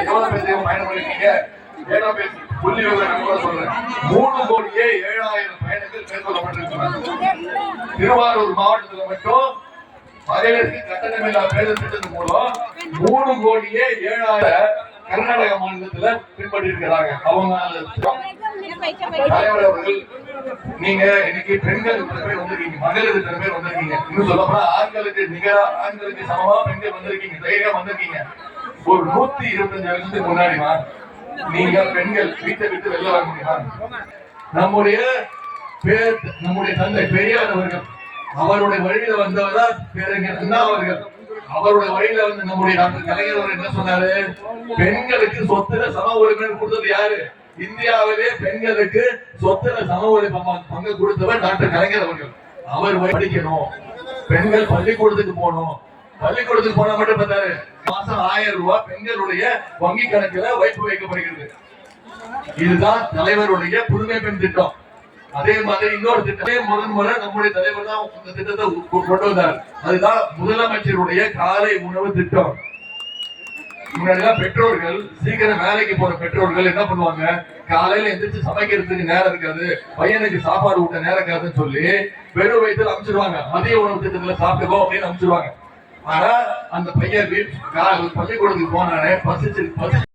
எவ்வளவு பேர் பயணம் பண்ணிருக்கீங்க? புள்ளி விவரம் சொல்றேன். 3,07,000 பயணங்கள் மேற்கொள்ளப்பட்டிருக்கிறாங்க. திருவாரூர் மாவட்டத்தில் மட்டும் மகளிருக்கு கட்டணமில்லா பேருந்து திட்டத்தின் மூலம் 3,07,000 கர்நாடக மாநிலத்துல பின்பற்றி இருக்கிறாங்க. அவங்க தலைவர் அவர்கள், நீங்க இன்னைக்கு பெண்கள் பேர் வந்திருக்கீங்க, மகளிர் பேர் வந்திருக்கீங்க. இன்னும் சொல்ல போனா ஆண்களுக்கு நிகரா, ஆண்களுக்கு சமமா பெண்கள் வந்திருக்கீங்க, தைரியம் வந்திருக்கீங்க. ஒரு 125 வருஷத்துக்கு முன்னாடிமா நீங்க பெண்கள் வீட்டை விட்டு வெளில வர முடியுமா? நம்முடைய தந்தை பெரியார் அவர்கள், அவருடைய வழியில வந்தவர் பேரறிஞர் அண்ணா அவர்கள். அவருடைய வழியில வந்து நம்முடைய டாக்டர் கலைஞர் அவர் என்ன சொன்னாரு? பெண்களுக்கு சொத்துல சம உரிமை கொடுத்தது யாரு? இந்தியாவிலே பெண்களுக்கு சொத்துல சம உரிமை பங்கு கொடுத்தவர் டாக்டர் கலைஞர் அவர்கள். அவர் படிக்கணும், பெண்கள் பள்ளிக்கூடத்துக்கு போகணும். பள்ளிக்கூடத்துக்கு போனா மட்டும் பார்த்தாரு, மாசம் 1000 ரூபாய் பெண்களுடைய வங்கி கணக்குல வைப்பு வைக்கப்படுகிறது. இதுதான் தலைவருடைய புதுமை பெண் திட்டம். அதே மாதிரி இன்னொரு திட்டம் முதன்முறை நம்முடைய தலைவர் தான் இந்த திட்டத்தை கொண்டு வந்தார். அதுதான் முதலமைச்சருடைய காலை உணவு திட்டம். முன்னாடிதான் பெற்றோர்கள், சீக்கிரம் வேலைக்கு போற பெற்றோர்கள் என்ன பண்ணுவாங்க, காலையில எந்திரிச்சு சமைக்கிறதுக்கு நேரம் இருக்காது, பையனுக்கு சாப்பாடு ஊட்ட நேரம் இருக்காதுன்னு சொல்லி வெறும் வயிற்றுல அமைச்சிருவாங்க. மதிய உணவு திட்டத்துல சாப்பிட்டுக்கோ அப்படின்னு அமைச்சிருவாங்க. ஆனா அந்த பையன் பள்ளிக்கூடத்துக்கு போனானே பசிச்சு